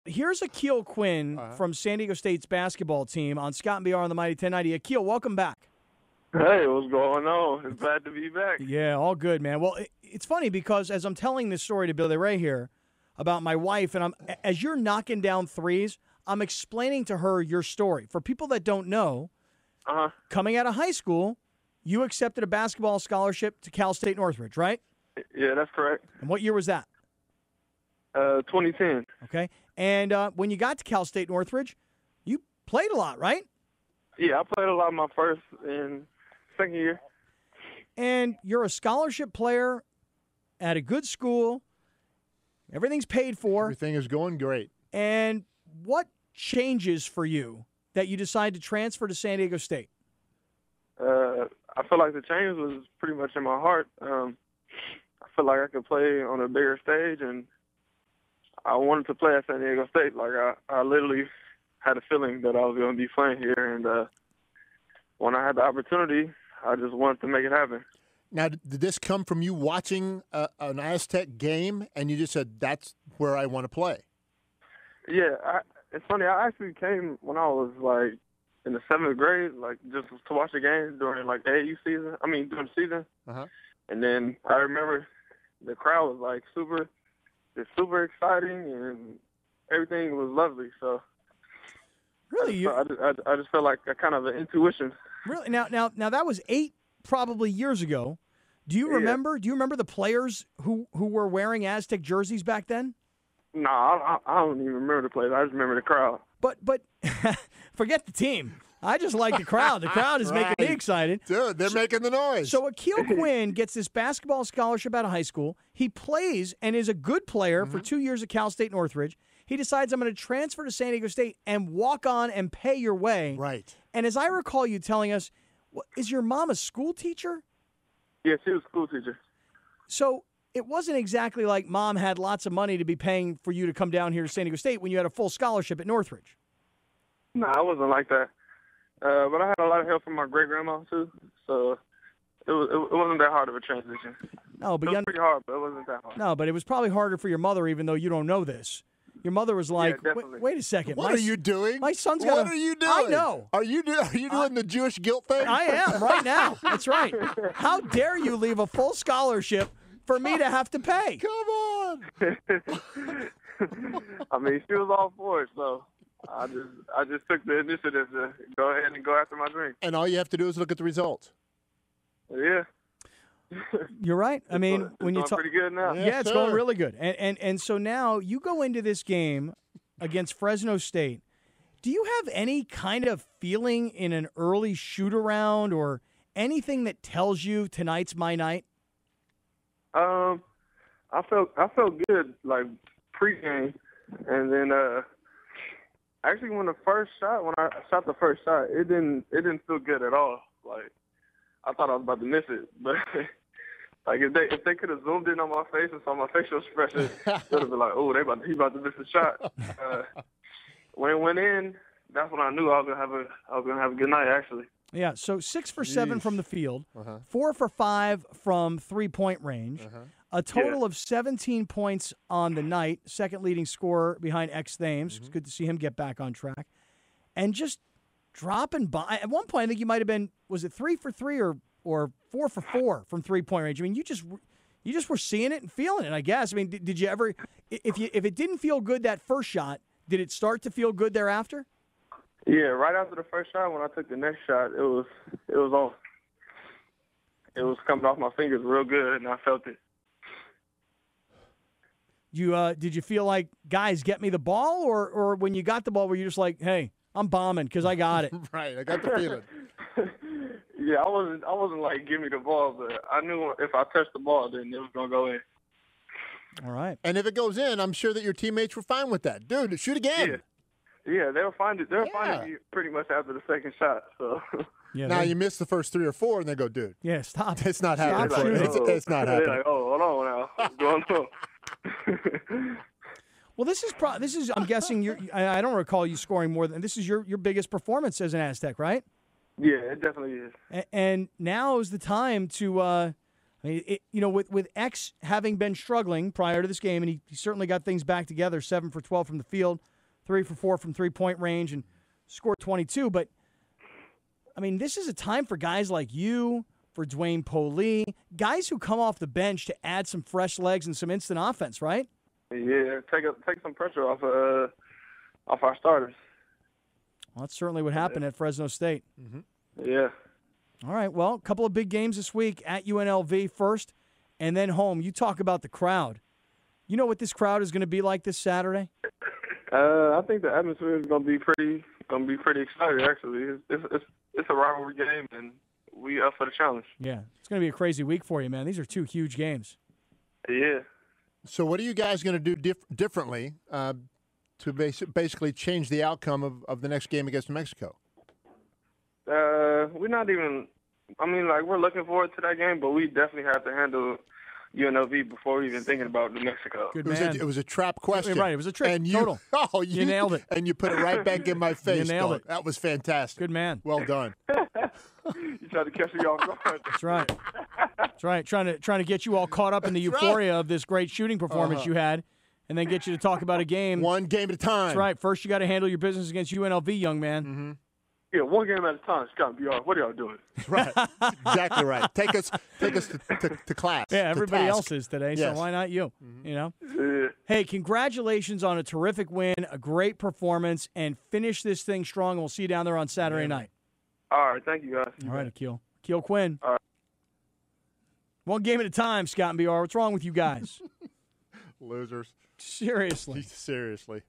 here's Aqeel Quinn from San Diego State's basketball team on Scott and BR on the Mighty 1090. Aqeel, welcome back. Hey, what's going on? It's glad to be back. Yeah, all good, man. Well, it's funny because as I'm telling this story to Billy Ray here about my wife, and as you're knocking down threes, I'm explaining to her your story. For people that don't know, coming out of high school, you accepted a basketball scholarship to Cal State Northridge, right? Yeah, that's correct. And what year was that? 2010. Okay. And when you got to Cal State Northridge, you played a lot, right? Yeah, I played a lot my first and second year. And you're a scholarship player at a good school. Everything's paid for. Everything is going great. And what changes for you that you decide to transfer to San Diego State? I feel like the change was pretty much in my heart. I feel like I could play on a bigger stage, and I wanted to play at San Diego State. Like I literally had a feeling that I was going to be playing here, and when I had the opportunity, I just wanted to make it happen. Now, did this come from you watching an Aztec game, and you just said, that's where I want to play? Yeah, it's funny. I actually came when I was, like, in the 7th grade, like, just to watch the game during, like, the AAU season. I mean, during the season. And then I remember the crowd was, like, super exciting, and everything was lovely. So, really, I just felt like a kind of an intuition. Really, now that was 8 probably years ago. Do you remember? Yeah. Do you remember the players who were wearing Aztec jerseys back then? No, I don't even remember the players. I just remember the crowd. But forget the team. I just like the crowd. The crowd is making me excited. Dude, they're making the noise. So Aqeel Quinn gets this basketball scholarship out of high school. He plays and is a good player for 2 years at Cal State Northridge. He decides, I'm going to transfer to San Diego State and walk on and pay your way. Right. And as I recall you telling us, is your mom a school teacher? Yeah, she was a school teacher. So it wasn't exactly like mom had lots of money to be paying for you to come down here to San Diego State when you had a full scholarship at Northridge. No, I wasn't like that. But I had a lot of help from my great-grandma, too. So it wasn't that hard of a transition. No, but it was pretty hard, but it wasn't that hard. No, but it was probably harder for your mother, even though you don't know this. Your mother was like, wait a second. What are you doing? My son's got What are you doing? I know. Are you doing the Jewish guilt thing? I am right now. That's right. How dare you leave a full scholarship for me to have to pay? Come on. I mean, she was all for it, so I just took the initiative to go ahead and go after my dream. And all you have to do is look at the results. Yeah. You're right. I mean, when you talk, pretty good now. Yeah, it's going really good. And so now you go into this game against Fresno State. Do you have any kind of feeling in an early shoot around or anything that tells you tonight's my night? I felt good like pregame, and then actually when I shot the first shot, it didn't feel good at all. Like I thought I was about to miss it, but like if they could have zoomed in on my face and saw my facial expression, they would have been like, "Oh, he about to miss the shot." When it went in, that's when I knew I was gonna have a good night. Actually. Yeah. So 6 for 7 from the field, 4 for 5 from 3-point range, a total of 17 points on the night. Second leading scorer behind X Thames. It's good to see him get back on track, and just dropping by. At one point, I think you might have been, was it 3 for 3 or 4 for 4 from 3-point range? I mean, you just were seeing it and feeling it, I guess. I mean, did you ever, if it didn't feel good that first shot, did it start to feel good thereafter? Yeah, right after the first shot, when I took the next shot, it was off. It was coming off my fingers real good, and I felt it. Did you feel like, guys, get me the ball, or when you got the ball, were you just like, hey, I'm bombing because I got it? Right, I got the feeling. Yeah, I wasn't like, give me the ball, but I knew if I touched the ball, then it was gonna go in. All right. And if it goes in, I'm sure that your teammates were fine with that. Dude, shoot again. Yeah, they'll find it. They'll find it pretty much after the second shot. So. Yeah, now you miss the first 3 or 4, and they go, dude. Yeah, stop. It's not happening. It's not happening. Like, oh, hold on now. What's going on? Well, this is. I'm guessing I don't recall you scoring more than this. Is your biggest performance as an Aztec, right? Yeah, it definitely is. And now is the time to. I mean, with X having been struggling prior to this game, and he certainly got things back together. 7 for 12 from the field, 3 for 4 from three-point range and scored 22. But, I mean, this is a time for guys like you, for Dwayne Polee, guys who come off the bench to add some fresh legs and some instant offense, right? Yeah, take some pressure off our starters. Well, that's certainly what happened at Fresno State. Mm-hmm. Yeah. All right, well, a couple of big games this week at UNLV first and then home. You talk about the crowd. You know what this crowd is going to be like this Saturday? I think the atmosphere is going to be pretty exciting. Actually, it's a rivalry game, and we up for the challenge. Yeah, it's going to be a crazy week for you, man. These are two huge games. Yeah. So, what are you guys going to do differently to basically change the outcome of the next game against New Mexico? We're not even. I mean, like, we're looking forward to that game, but we definitely have to handle UNLV before even thinking about New Mexico. Good man. It was a trap question. Right, it was a trick. And Total. You nailed it. And you put it right back in my face. You nailed it. That was fantastic. Good man. Well done. You tried to catch me off guard. That's right. That's right. Trying to get you all caught up in the euphoria of this great shooting performance you had, and then get you to talk about a game. One game at a time. That's right. First, you got to handle your business against UNLV, young man. Mm-hmm. Yeah, one game at a time. Scott, what are y'all doing? Right. Exactly right. Take us to class. Yeah, everybody task. else is today, Yes. so why not you? Mm-hmm. You know? Yeah. Hey, congratulations on a terrific win, a great performance, and finish this thing strong, and we'll see you down there on Saturday night. All right, thank you, guys. All right, Aqeel. Aqeel Quinn. All right. One game at a time, Scott and BR. What's wrong with you guys? Losers. Seriously. Seriously.